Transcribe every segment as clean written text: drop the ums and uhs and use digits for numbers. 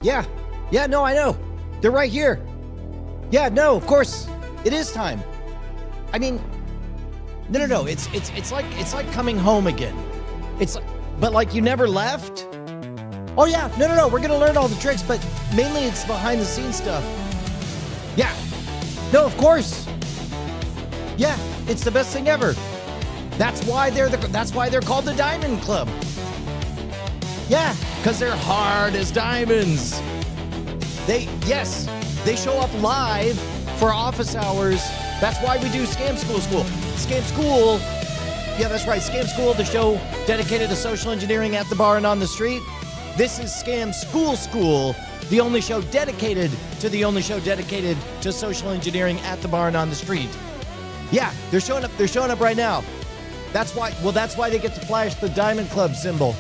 Yeah, no, I know. They're right here. Yeah, no, of course, it is time. I mean, no. It's like coming home again. But like you never left. Oh yeah, no. We're gonna learn all the tricks, but mainly it's behind the scenes stuff. Yeah, no, of course. Yeah, it's the best thing ever. That's why they're called the Diamond Club. Yeah, because they're hard as diamonds. They show up live for office hours. That's why we do Scam School. Scam School, yeah, that's right. Scam School, the show dedicated to social engineering at the bar and on the street. This is Scam School, the only show dedicated to social engineering at the bar and on the street. Yeah, they're showing up right now. That's why they get to flash the Diamond Club symbol.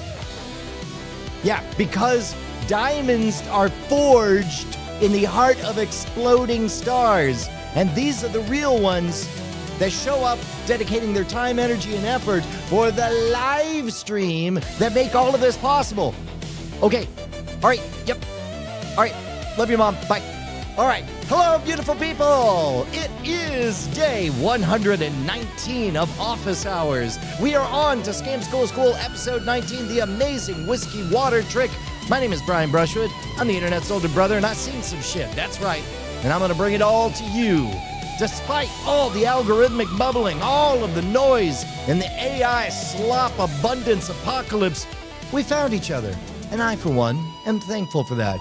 Yeah, because diamonds are forged in the heart of exploding stars. And these are the real ones that show up dedicating their time, energy, and effort for the live stream that make all of this possible. Okay, all right, yep. All right, love you, Mom, bye. All right, hello, beautiful people. It is day 119 of office hours. We are on to Scam School episode 19, the amazing whiskey water trick. My name is Brian Brushwood. I'm the internet's older brother, and I've seen some shit. That's right. And I'm going to bring it all to you. Despite all the algorithmic bubbling, all of the noise, and the AI slop abundance apocalypse, we found each other. And I, for one, am thankful for that.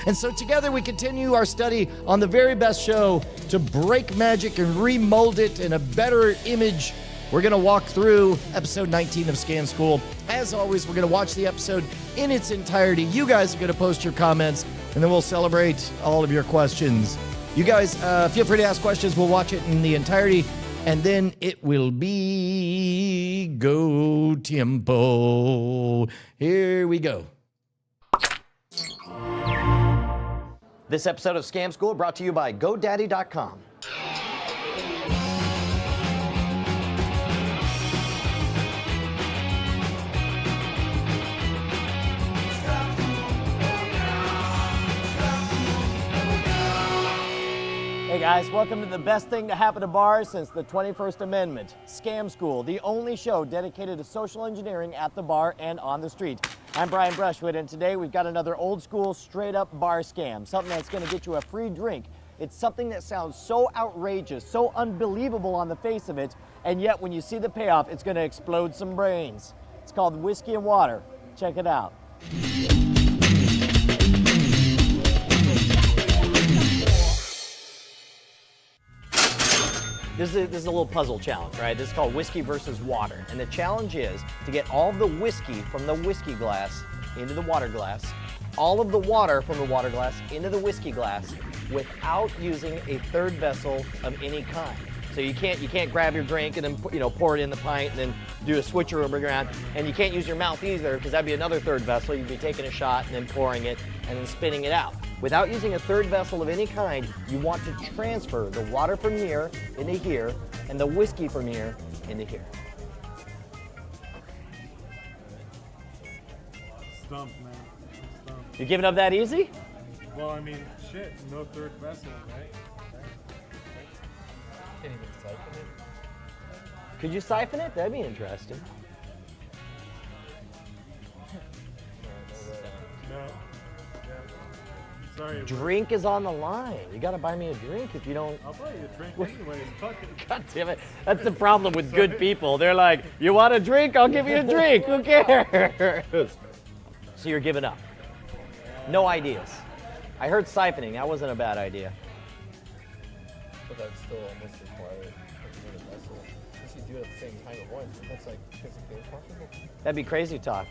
And so together we continue our study on the very best show to break magic and remold it in a better image. We're going to walk through episode 19 of Scam School. As always, we're going to watch the episode in its entirety. You guys are going to post your comments, and then we'll celebrate all of your questions. You guys, feel free to ask questions. We'll watch it in the entirety, and then it will be go tiempo. Here we go. This episode of Scam School brought to you by GoDaddy.com. Hey guys, welcome to the best thing to happen to bars since the 21st Amendment, Scam School, the only show dedicated to social engineering at the bar and on the street. I'm Brian Brushwood, and today we've got another old school, straight up bar scam, something that's gonna get you a free drink. It's something that sounds so outrageous, so unbelievable on the face of it, and yet when you see the payoff, it's gonna explode some brains. It's called whiskey and water. Check it out. This is a little puzzle challenge, right? This is called whiskey versus water. And the challenge is to get all of the whiskey from the whiskey glass into the water glass, all of the water from the water glass into the whiskey glass without using a third vessel of any kind. So you can't grab your drink and then pour it in the pint and then do a switcher and bring it around. And you can't use your mouth either, because that'd be another third vessel. You'd be taking a shot and then pouring it and then spinning it out. Without using a third vessel of any kind, you want to transfer the water from here into here and the whiskey from here into here. Stumped, man. Stumped. You giving up that easy? Well, I mean, shit, no third vessel, right? Can't even siphon it. Could you siphon it? That'd be interesting. No. Yeah. Sorry. Drink is on the line. You gotta buy me a drink if you don't. I'll buy you a drink anyways. Fuck it. God damn it. That's the problem with good people. They're like, you want a drink? I'll give you a drink. Who cares? So you're giving up. No ideas. I heard siphoning. That wasn't a bad idea. But that's still almost required for the vessel. Unless you do it at the same time at once. That's like physically impossible. That'd be crazy talk.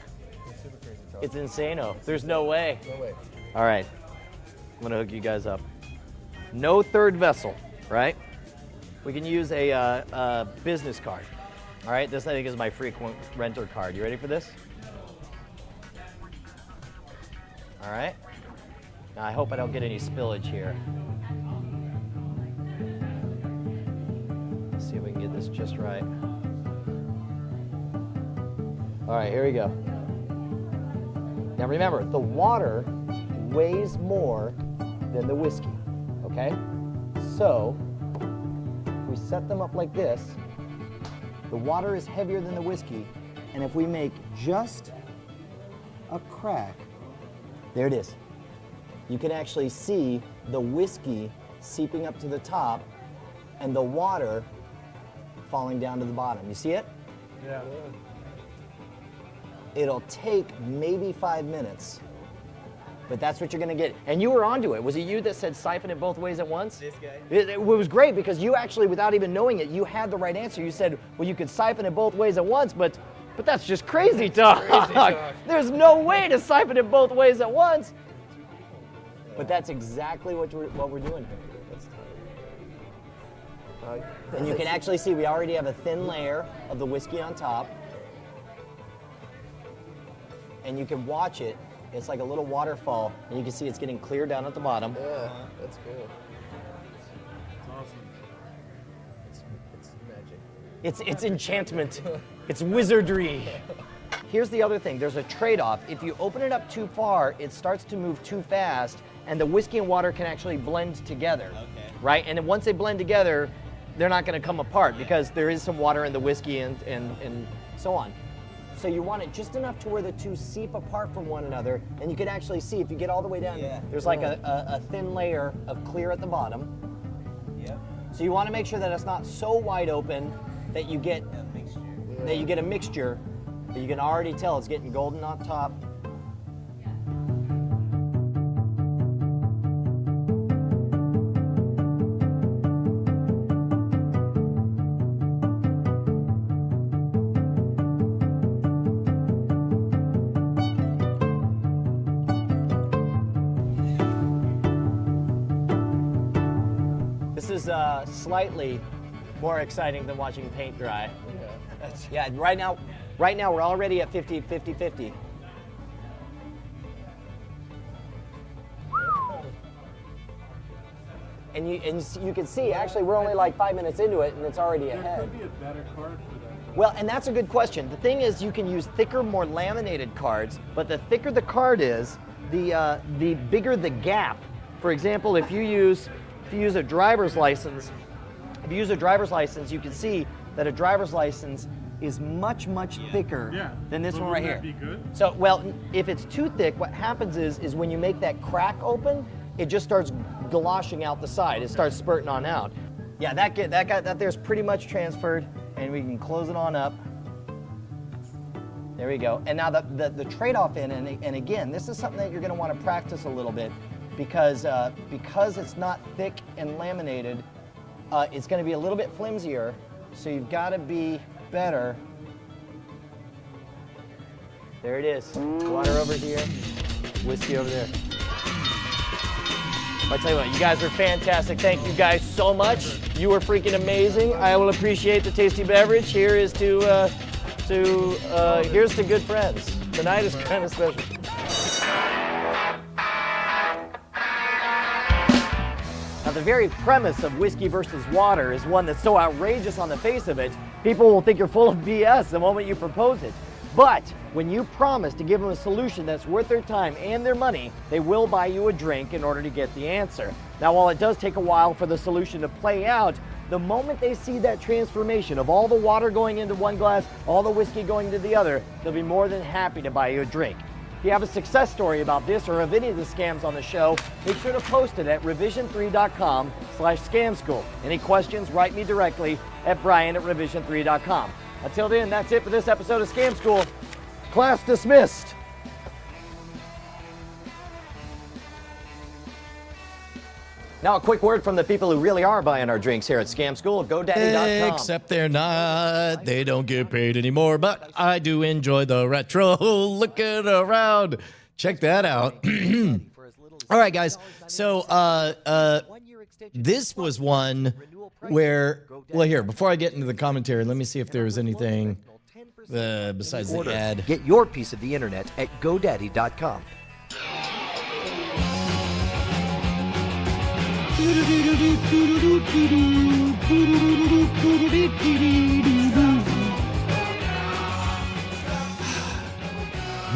It's super crazy talk. It's insano. There's no way. No way. All right. I'm gonna hook you guys up. No third vessel, right? We can use a business card. All right, this I think is my frequent renter card. You ready for this? All right. Now I hope I don't get any spillage here. Let's see if we can get this just right. All right, here we go. Now remember, the water weighs more than the whiskey, okay? So, we set them up like this. The water is heavier than the whiskey, and if we make just a crack, there it is. You can actually see the whiskey seeping up to the top and the water falling down to the bottom. You see it? Yeah. It'll take maybe 5 minutes, but that's what you're gonna get. And you were onto it. Was it you that said siphon it both ways at once? This guy. It was great because you actually, without even knowing it, you had the right answer. You said, well, you could siphon it both ways at once, but that's just crazy talk. There's no way to siphon it both ways at once. But that's exactly what we're doing here. And you can actually see we already have a thin layer of the whiskey on top. And you can watch it. It's like a little waterfall, and you can see it's getting clear down at the bottom. Yeah, that's cool. It's awesome. It's magic. It's enchantment. It's wizardry. Here's the other thing. There's a trade-off. If you open it up too far, it starts to move too fast, and the whiskey and water can actually blend together. Okay. Right? And then once they blend together, they're not going to come apart because there is some water in the whiskey and so on. So you want it just enough to where the two seep apart from one another, and you can actually see if you get all the way down, there's like a thin layer of clear at the bottom. Yep. So you want to make sure that it's not so wide open that you get A mixture. that you get a mixture that you can already tell it's getting golden on top. This is slightly more exciting than watching paint dry. Yeah, right now we're already at 50. And you can see, actually, we're only like 5 minutes into it, and it's already There ahead. could be a better card for that. Well, and that's a good question. The thing is, you can use thicker, more laminated cards, but the thicker the card is, the bigger the gap. For example, if you use a driver's license, you can see that a driver's license is much thicker than this But one right wouldn't here. that be good? So, well, if it's too thick, what happens is when you make that crack open, it just starts gloshing out the side. It starts spurting on out. Yeah, that there's pretty much transferred, and we can close it on up. There we go. And now the trade-off and again, this is something that you're going to want to practice a little bit because it's not thick and laminated, it's going to be a little bit flimsier. So you've got to be better. There it is. Water over here, whiskey over there. I tell you what, you guys are fantastic. Thank you guys so much. You were freaking amazing. I will appreciate the tasty beverage. Here's to good friends. Tonight is kind of special. Now, the very premise of whiskey versus water is one that's so outrageous on the face of it, people will think you're full of BS the moment you propose it. But when you promise to give them a solution that's worth their time and their money, they will buy you a drink in order to get the answer. Now, while it does take a while for the solution to play out, the moment they see that transformation of all the water going into one glass, all the whiskey going into the other, they'll be more than happy to buy you a drink. If you have a success story about this or of any of the scams on the show, make sure to post it at revision3.com/scamschool. Any questions, write me directly at brian@revision3.com. Until then, that's it for this episode of Scam School. Class dismissed. Now a quick word from the people who really are buying our drinks here at Scam School, GoDaddy.com. Except they're not. They don't get paid anymore, but I do enjoy the retro looking around. Check that out. All right, guys. So this was one where, well, here, before I get into the commentary, let me see if there was anything besides the ad. Get your piece of the internet at GoDaddy.com.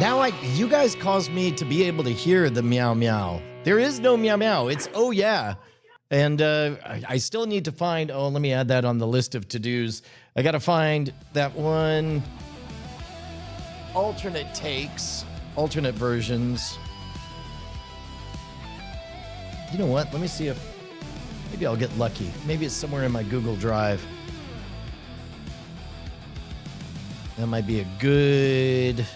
Now you guys caused me to be able to hear the meow meow. There is no meow meow. It's oh yeah. And I still need to find, let me add that on the list of to-dos. I got to find that one. Alternate takes, alternate versions. You know what? Let me see if maybe I'll get lucky. Maybe it's somewhere in my Google Drive. That might be a good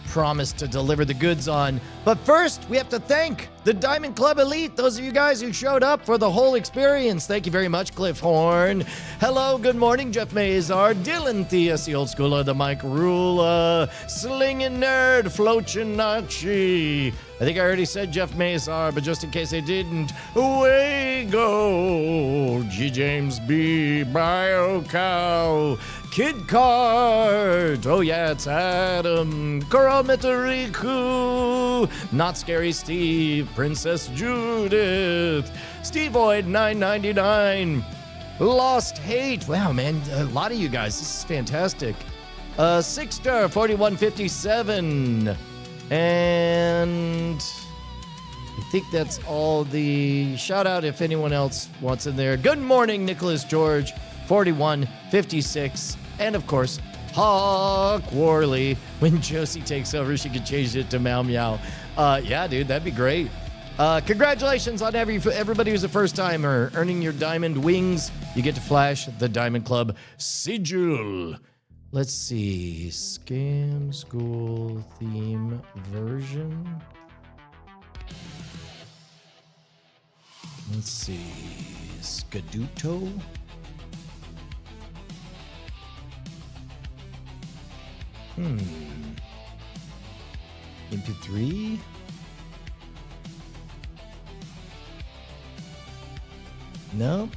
promise to deliver the goods on. But first, we have to thank the Diamond Club Elite, those of you guys who showed up for the whole experience. Thank you very much, Cliff Horn. Hello, good morning, Jeff Mazar, Dylan Theus, the old schooler, the Mike Rula, Slinging Nerd, Flochinachi. I think I already said Jeff Mazar, but just in case I didn't, away go, G. James B. Bio Cow, Kid Cart, oh yeah, it's Adam, Coral Metariku, Not Scary Steve, Princess Judith, Steve Void 999, Lost Hate, wow man, a lot of you guys, this is fantastic. Sixter 4157, and I think that's all the shout out if anyone else wants in there. Good morning, Nicholas George 4156. And of course, Hawk Worley. When Josie takes over, she could change it to Meow Meow. Yeah, dude, that'd be great. Congratulations on everybody who's a first timer earning your diamond wings. You get to flash the Diamond Club sigil. Let's see, Scam School theme version. Let's see, Scaduto. MP3. No.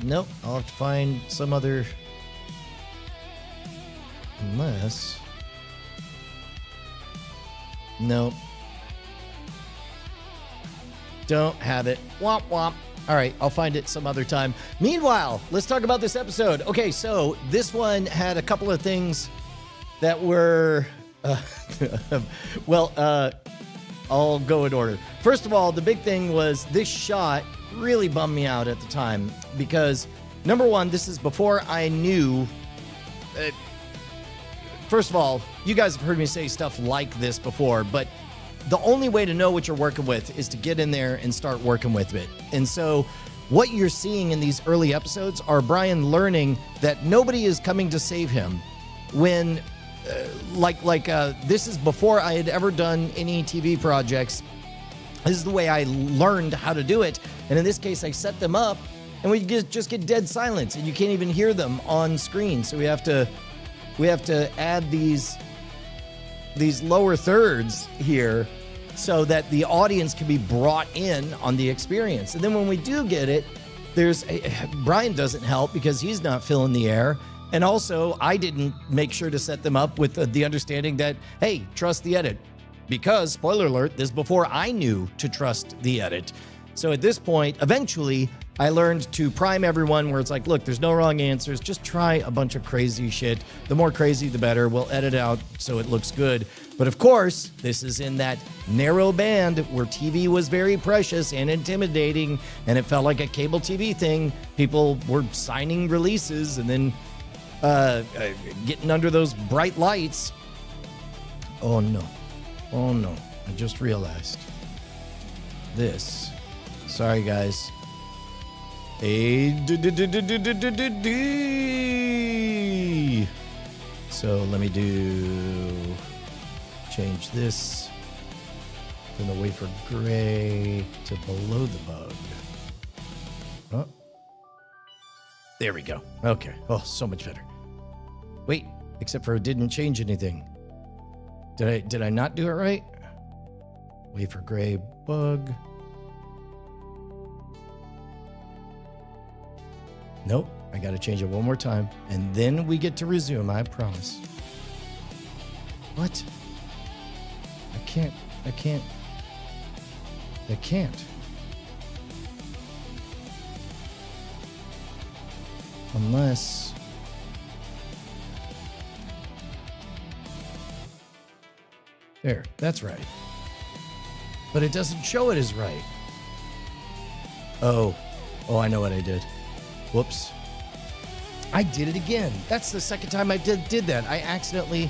Nope. I'll have to find some other. Unless. Nope. Don't have it. Womp womp. All right, I'll find it some other time. Meanwhile, let's talk about this episode. Okay, so this one had a couple of things that were, I'll go in order. First of all, the big thing was this shot really bummed me out at the time because, number one, this is before I knew. First of all, you guys have heard me say stuff like this before, but the only way to know what you're working with is to get in there and start working with it. And so what you're seeing in these early episodes are Brian learning that nobody is coming to save him. When, this is before I had ever done any TV projects. This is the way I learned how to do it. And in this case, I set them up and we just get dead silence and you can't even hear them on screen. So we have to add these lower thirds here so that the audience can be brought in on the experience. And then when we do get it, Brian doesn't help because he's not filling the air. And also, I didn't make sure to set them up with the understanding that, hey, trust the edit. Because, spoiler alert, this is before I knew to trust the edit. So at this point, eventually, I learned to prime everyone where it's like, look, there's no wrong answers. Just try a bunch of crazy shit. The more crazy, the better. We'll edit out so it looks good. But of course, this is in that narrow band where TV was very precious and intimidating, and it felt like a cable TV thing. People were signing releases and then getting under those bright lights. Oh no. I just realized this. Sorry, guys. So let me change this from the wafer gray to below the bug. Oh, there we go. Okay. Oh, so much better. Wait, except for it didn't change anything. Did I not do it right? Wafer gray bug. Nope, I got to change it one more time, and then we get to resume, I promise. What? I can't. Unless... There, that's right. But it doesn't show it as right. Oh, I know what I did. Whoops. I did it again. That's the second time I did that. I accidentally...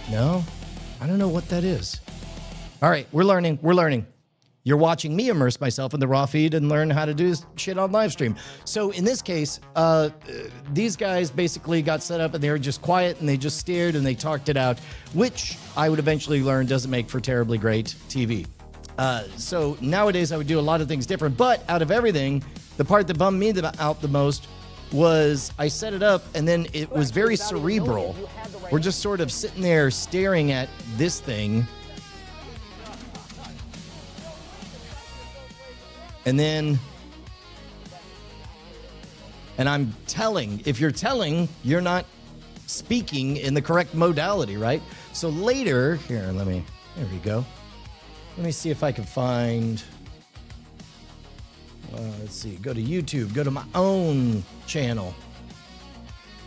No, I don't know what that is. All right, we're learning. You're watching me immerse myself in the raw feed and learn how to do shit on live stream. So in this case, these guys basically got set up and they were just quiet and they just stared and they talked it out, which I would eventually learn doesn't make for terribly great TV. So nowadays I would do a lot of things different, but out of everything, the part that bummed me out the most was I set it up and then it was very cerebral. We're just sort of sitting there staring at this thing. And I'm telling. If you're telling, you're not speaking in the correct modality, right? So later, here, there we go. Let me see if I can find, let's see, go to YouTube, go to my own channel.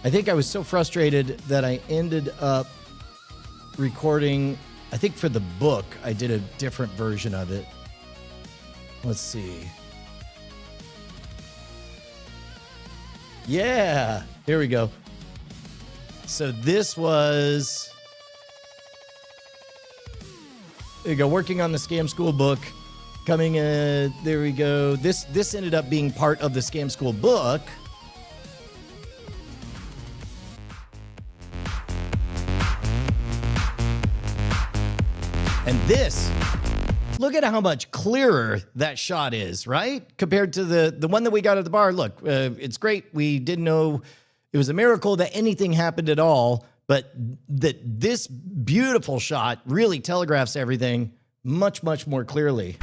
I think I was so frustrated that I ended up recording, I think for the book, I did a different version of it. Let's see. Yeah, here we go. So this was, there you go, working on the Scam School book. Coming, there we go. This ended up being part of the Scam School book. And this, look at how much clearer that shot is, right? Compared to the one that we got at the bar. Look, it's great. We didn't know, it was a miracle that anything happened at all, but that this beautiful shot really telegraphs everything much, much more clearly.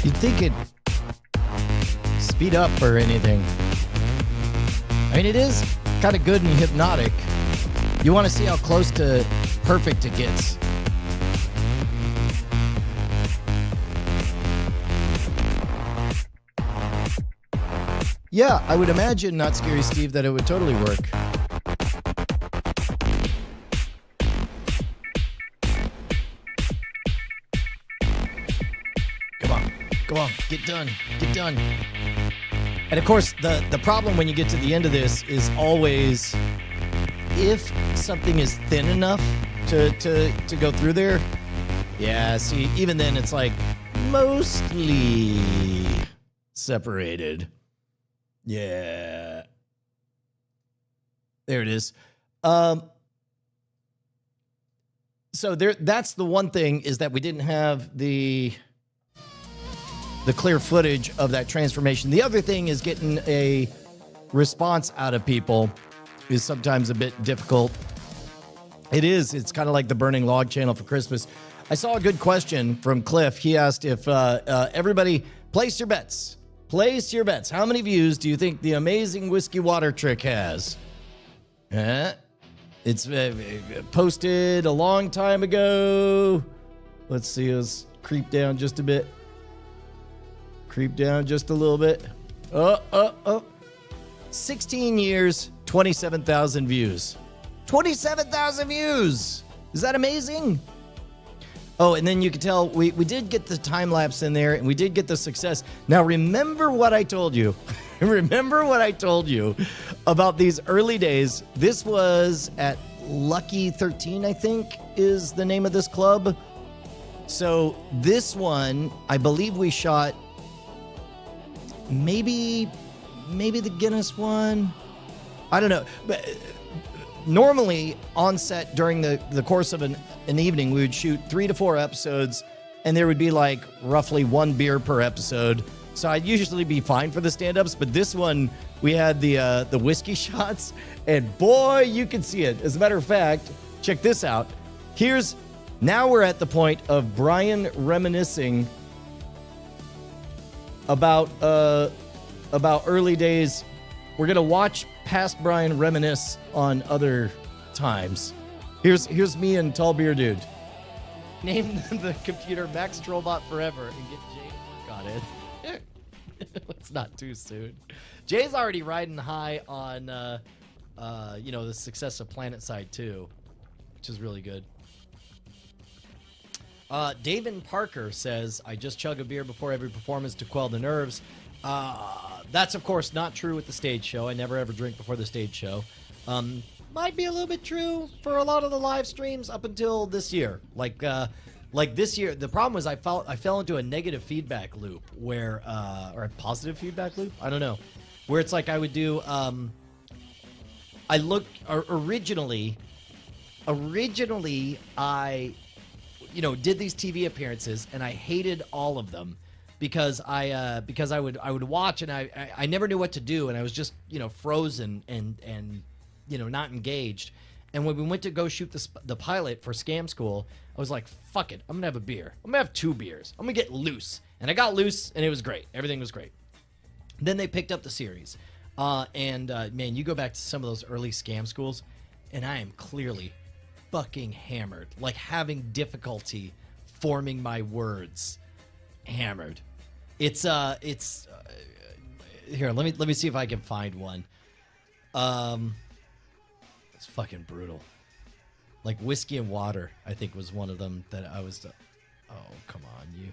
You'd think it'd speed up or anything. I mean, it is kind of good and hypnotic. You want to see how close to perfect it gets. Yeah, I would imagine, Not Scary Steve, that it would totally work. Come on, get done. And of course, the problem when you get to the end of this is always, if something is thin enough to go through there, yeah, see, even then it's like mostly separated. Yeah. There it is. So that's the one thing, is that we didn't have the clear footage of that transformation. The other thing is getting a response out of people is sometimes a bit difficult. It's kind of like the burning log channel for Christmas. I saw a good question from Cliff. He asked if everybody place your bets. Place your bets. How many views do you think the amazing whiskey water trick has? It's posted a long time ago. Let's see, let's creep down just a bit. Creep down just a little bit. 16 years, 27,000 views. 27,000 views! Is that amazing? Oh, and then you can tell we did get the time lapse in there, and we did get the success. Now, remember what I told you. remember what I told you about these early days? This was at Lucky 13, I think, is the name of this club. So this one, I believe we shot maybe the Guinness one. I don't know. But normally on set during the course of an evening, we would shoot 3 to 4 episodes, and there would be like roughly 1 beer per episode. So I'd usually be fine for the stand-ups, but this one, we had the whiskey shots, and boy, you can see it. As a matter of fact, check this out. Now we're at the point of Brian reminiscing about early days. We're gonna watch past Brian reminisce on other times. Here's me and Tall Beer Dude. Name the computer Max Trollbot Forever and get Jay to work on it. It's not too soon. Jay's already riding high on the success of PlanetSide 2, which is really good. David Parker says, I just chug a beer before every performance to quell the nerves. That's, of course, not true with the stage show. I never ever drink before the stage show. Might be a little bit true for a lot of the live streams up until this year. Like this year, the problem was I fell into a negative feedback loop where, or a positive feedback loop? I don't know. Where it's like I would do, originally I did these TV appearances, and I hated all of them because I would watch, and I never knew what to do, and I was just frozen and not engaged. And when we went to go shoot the pilot for Scam School, I was like, fuck it, I'm gonna have a beer. I'm gonna have 2 beers. I'm gonna get loose. And I got loose, and it was great. Everything was great. Then they picked up the series, man, you go back to some of those early Scam Schools, and I am clearly fucking hammered, like having difficulty forming my words. Hammered. It's here. Let me see if I can find one. It's fucking brutal. Like Whiskey and Water, I think was one of them that I was. Oh, come on, you.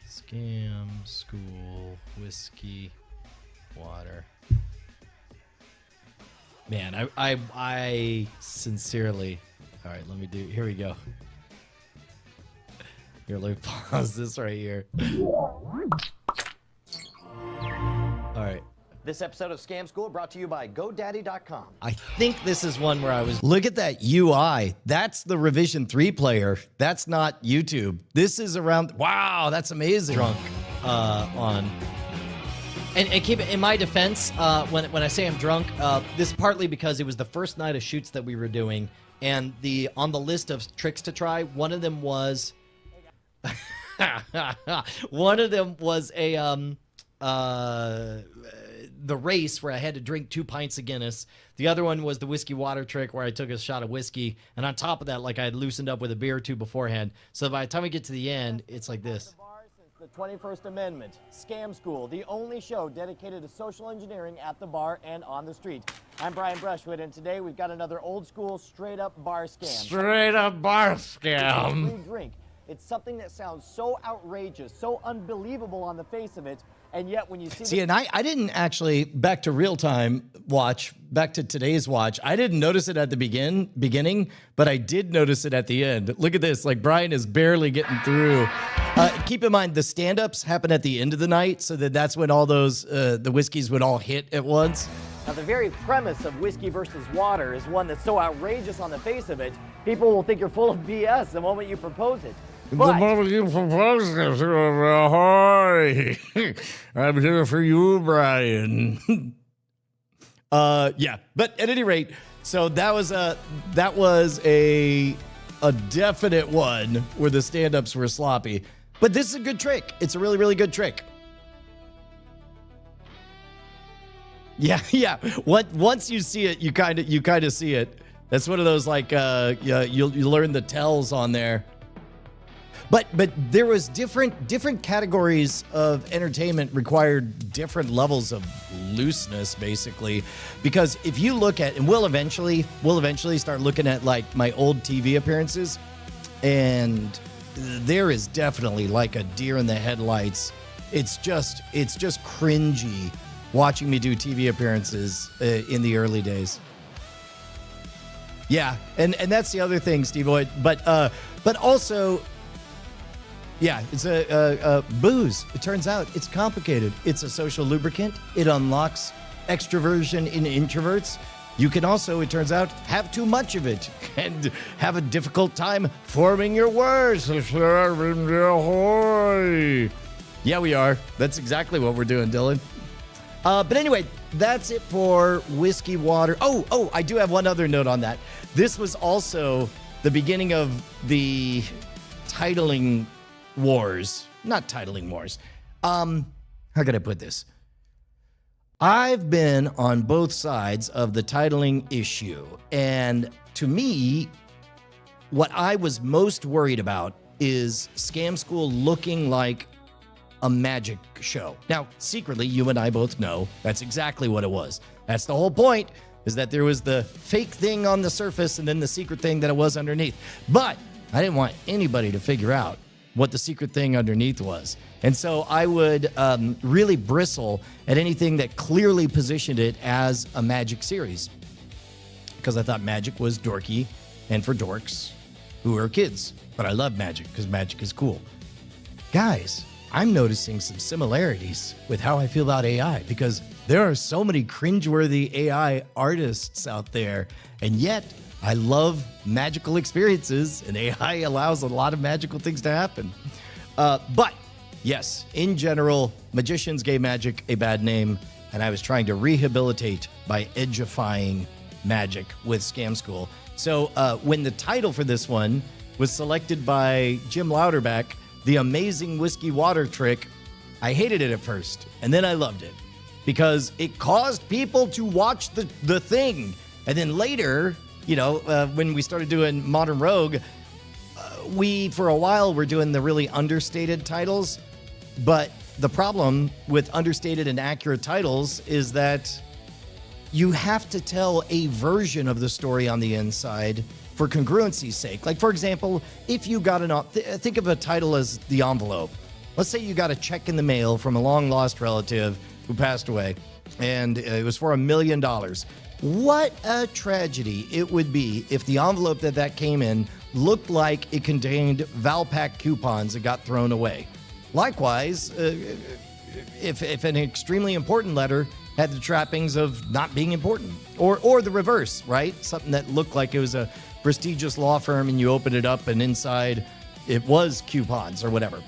Scam School, Whiskey, Water. Man, I sincerely. All right, let me do. Here we go. Here, let me pause this right here. All right. This episode of Scam School brought to you by GoDaddy.com. I think this is one where I was. Look at that UI. That's the Revision 3 player. That's not YouTube. This is around. Wow, that's amazing. Drunk on. And keep it in my defense, when I say I'm drunk, this partly because it was the first night of shoots that we were doing, and on the list of tricks to try, one of them was the race where I had to drink 2 pints of Guinness. The other one was the whiskey water trick where I took a shot of whiskey, and on top of that, like I had loosened up with a beer or 2 beforehand. So by the time we get to the end, it's like this. The 21st Amendment, Scam School, the only show dedicated to social engineering at the bar and on the street. I'm Brian Brushwood, and today we've got another old school, straight up bar scam. Straight up bar scam. Free drink. It's something that sounds so outrageous, so unbelievable on the face of it, and yet when you see and I didn't actually, back to real-time watch, back to today's watch, I didn't notice it at the beginning, but I did notice it at the end. Look at this, like Brian is barely getting through. Keep in mind, the stand-ups happen at the end of the night, so that's when all those, the whiskeys would all hit at once. Now, the very premise of whiskey versus water is one that's so outrageous on the face of it, people will think you're full of BS the moment you propose it. But the moment you propose this, ahoy! I'm here for you, Brian. Yeah, but at any rate, so that was a definite one where the stand-ups were sloppy. But this is a good trick. It's a really, really good trick. Yeah. Once you see it, you kind of see it. That's one of those like you learn the tells on there. But there was different categories of entertainment required different levels of looseness, basically. Because if you look at, and we'll eventually start looking at like my old TV appearances, and there is definitely like a deer in the headlights It's just cringy watching me do TV appearances in the early days. Yeah, and that's the other thing, Steve Boyd. But also, yeah, it's a booze. It turns out it's complicated. It's a social lubricant. It unlocks extroversion in introverts. You can also, it turns out, have too much of it and have a difficult time forming your words. Yeah, we are. That's exactly what we're doing, Dylan. But anyway, that's it for whiskey water. Oh, I do have one other note on that. This was also the beginning of the titling wars. Not titling wars. How can I put this? I've been on both sides of the titling issue. And to me, what I was most worried about is Scam School looking like a magic show. Now, secretly, you and I both know that's exactly what it was. That's the whole point, is that there was the fake thing on the surface and then the secret thing that it was underneath. But I didn't want anybody to figure out what the secret thing underneath was. And so I would really bristle at anything that clearly positioned it as a magic series, because I thought magic was dorky and for dorks who are kids. But I love magic because magic is cool. Guys, I'm noticing some similarities with how I feel about AI, because there are so many cringeworthy AI artists out there, and yet I love magical experiences, and AI allows a lot of magical things to happen. But yes, in general, magicians gave magic a bad name, and I was trying to rehabilitate by edgifying magic with Scam School. So when the title for this one was selected by Jim Louderback, The Amazing Whiskey Water Trick, I hated it at first, and then I loved it because it caused people to watch the thing. And then later, when we started doing Modern Rogue, we, for a while, were doing the really understated titles. But the problem with understated and accurate titles is that you have to tell a version of the story on the inside for congruency's sake. Like, for example, if you got think of a title as The Envelope. Let's say you got a check in the mail from a long-lost relative who passed away, and it was for $1 million. What a tragedy it would be if the envelope that came in looked like it contained Valpak coupons that got thrown away. Likewise, if an extremely important letter had the trappings of not being important, or the reverse, right? Something that looked like it was a prestigious law firm and you open it up and inside it was coupons or whatever.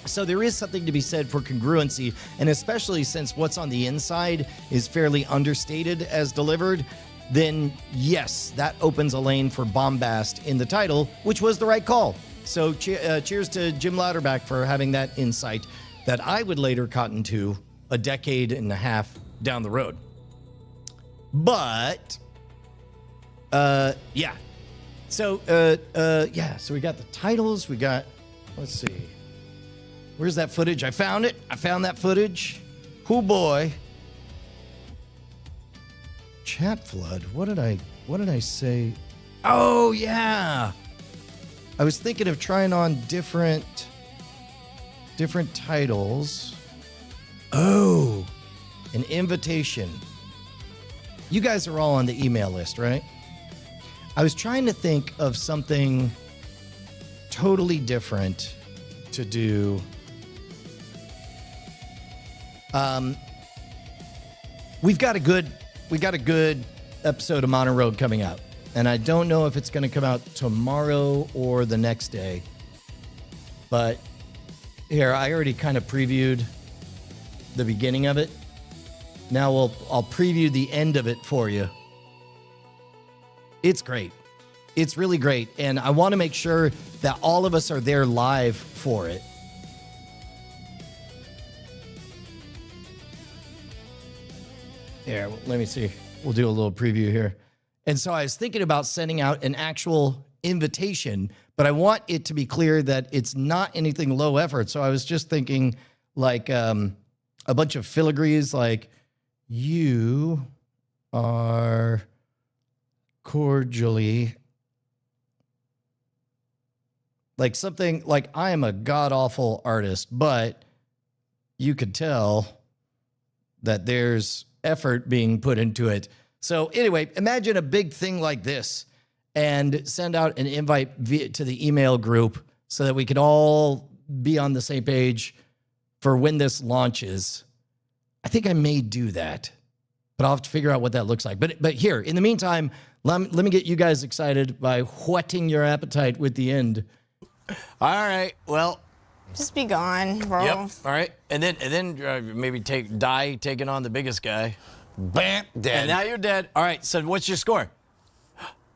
So there is something to be said for congruency, and especially since what's on the inside is fairly understated as delivered, then yes, that opens a lane for bombast in the title, which was the right call. So cheers to Jim Louderback for having that insight that I would later cotton to a decade and a half down the road. But, yeah. So we got the titles, we got, let's see. Where's that footage? I found it. I found that footage. Oh boy. Chat flood. What did I say? Oh yeah. I was thinking of trying on different titles. Oh, an invitation. You guys are all on the email list, right? I was trying to think of something totally different to do. We've got a good episode of Modern Rogue coming out, and I don't know if it's going to come out tomorrow or the next day. But here, I already kind of previewed the beginning of it. Now I'll preview the end of it for you. It's great. It's really great, and I want to make sure that all of us are there live for it. Here, let me see. We'll do a little preview here. And so I was thinking about sending out an actual invitation, but I want it to be clear that it's not anything low effort. So I was just thinking like a bunch of filigrees like, you are cordially, like something like, I am a god-awful artist, but you could tell that there's effort being put into it. So anyway, imagine a big thing like this and send out an invite to the email group so that we can all be on the same page for when this launches. I think I may do that, but I'll have to figure out what that looks like. But here, in the meantime, let me get you guys excited by whetting your appetite with the end. All right. Well. Just be gone, bro. Yep. All right. And then maybe taking on the biggest guy. Bam, dead. And now you're dead. All right. So what's your score?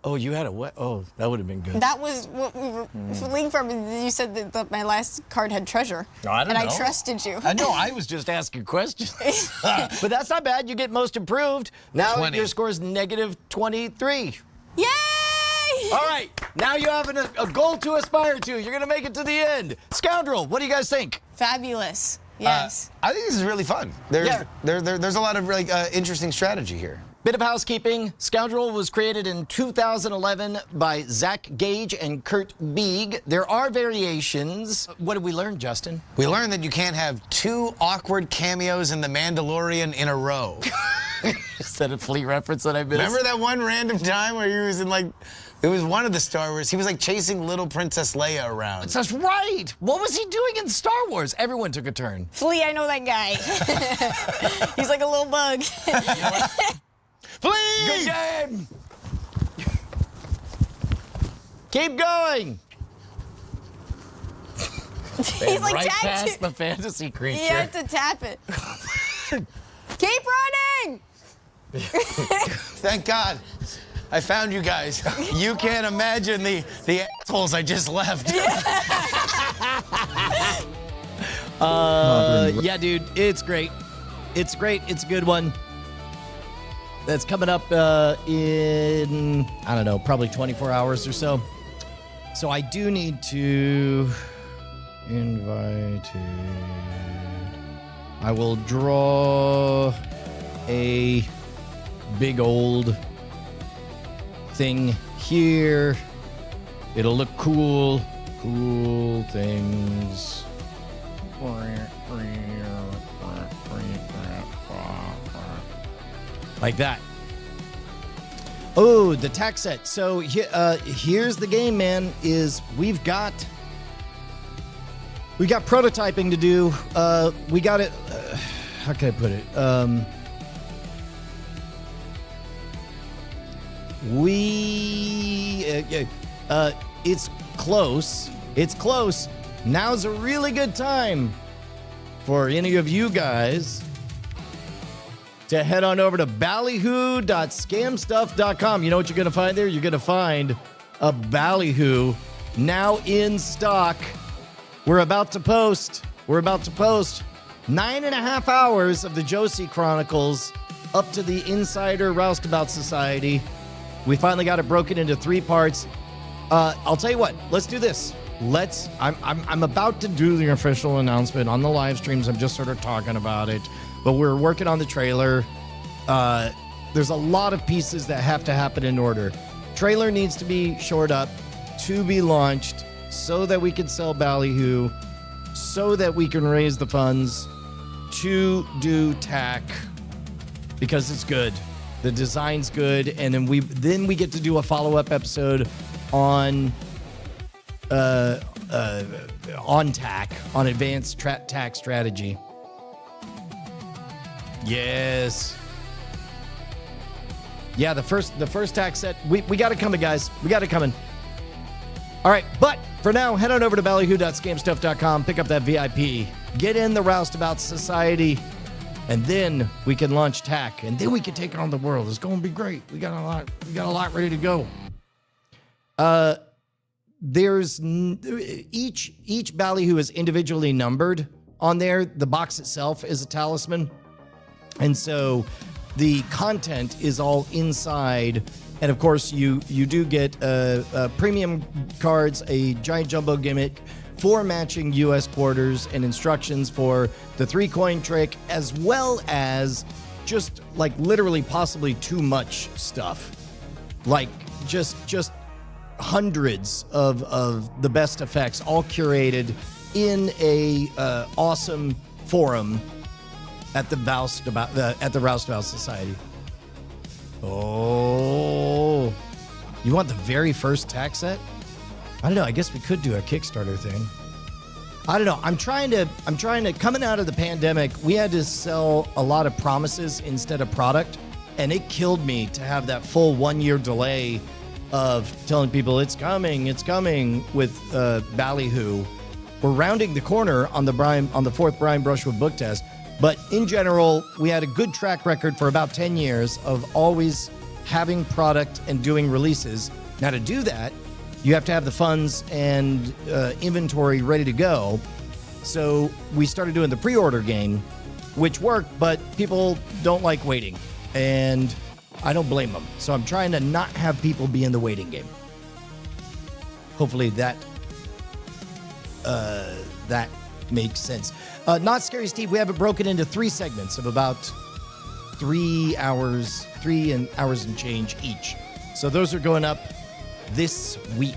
Oh, you had a what? Oh, that would have been good. That was what we were fleeing from. You said that my last card had treasure. I don't know. And I trusted you. I know. I was just asking questions. But that's not bad. You get most improved. Now 20. your score is -23. Yay! All right. Now you have a goal to aspire to. You're going to make it to the end. Scoundrel, what do you guys think? Fabulous. Yes. I think this is really fun. There's a lot of really interesting strategy here. Bit of housekeeping. Scoundrel was created in 2011 by Zach Gage and Kurt Beeg. There are variations. What did we learn, Justin? We learned that you can't have 2 awkward cameos in The Mandalorian in a row. Is that a Fleet reference that I missed? Remember that one random time where he was in it was one of the Star Wars. He was like chasing little Princess Leia around. That's right. What was he doing in Star Wars? Everyone took a turn. Flea, I know that guy. He's like a little bug. Please! Good game! Keep going! He's like right tag past the fantasy creature. You have to tap it. Keep running! Thank God. I found you guys. You can't imagine the assholes I just left. Yeah, dude, it's great. It's great. It's a good one. That's coming up in, I don't know, probably 24 hours or so. So I do need to invite. I will draw a big old thing here. It'll look cool. Cool things. Like that. Oh, the tack set. So here's the game, man. We've got prototyping to do. We got it. How can I put it? It's close. It's close. Now's a really good time for any of you guys to head on over to ballyhoo.scamstuff.com. You know what you're going to find there? You're going to find a ballyhoo now in stock. We're about to post 9.5 hours of the Josie Chronicles up to the Insider Roustabout Society. We finally got it broken into 3 parts. I'll tell you what, let's do this. I'm about to do the official announcement on the live streams. I'm just sort of talking about it. But we're working on the trailer. There's a lot of pieces that have to happen in order. Trailer needs to be shored up to be launched so that we can sell Ballyhoo, so that we can raise the funds to do TAC, because it's good. The design's good, and then we get to do a follow-up episode on TAC, on advanced TAC strategy. Yes. Yeah, the first TAC set. We got it coming, guys. We got it coming. All right, but for now, head on over to ballyhoo.scamstuff.com, pick up that VIP, get in the Roustabout Society, and then we can launch TAC, and then we can take on the world. It's going to be great. We got a lot ready to go. There's each Ballyhoo is individually numbered on there. The box itself is a talisman. And so the content is all inside. And of course, you do get premium cards, a giant jumbo gimmick, 4 matching U.S. quarters, and instructions for the 3-coin trick, as well as just like literally possibly too much stuff. Like just hundreds of the best effects, all curated in a awesome forum at the Roustabout Society. Oh, you want the very first tack set? I don't know. I guess we could do a Kickstarter thing. I don't know. I'm trying to, coming out of the pandemic, we had to sell a lot of promises instead of product. And it killed me to have that full 1 year delay of telling people it's coming with Ballyhoo. We're rounding the corner on the fourth Brian Brushwood book test. But in general, we had a good track record for about 10 years of always having product and doing releases. Now to do that, you have to have the funds and inventory ready to go. So we started doing the pre-order game, which worked, but people don't like waiting. And I don't blame them. So I'm trying to not have people be in the waiting game. Hopefully that makes sense. Not Scary Steve, we have it broken into 3 segments of about 3 hours and change each. So those are going up this week.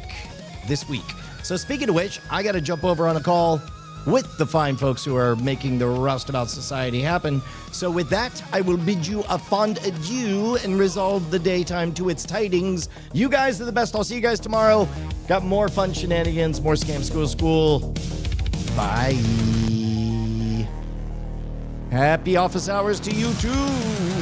So speaking of which, I got to jump over on a call with the fine folks who are making the Roustabout Society happen. So with that, I will bid you a fond adieu and resolve the daytime to its tidings. You guys are the best. I'll see you guys tomorrow. Got more fun shenanigans, more Scam School. Bye. Happy office hours to you too.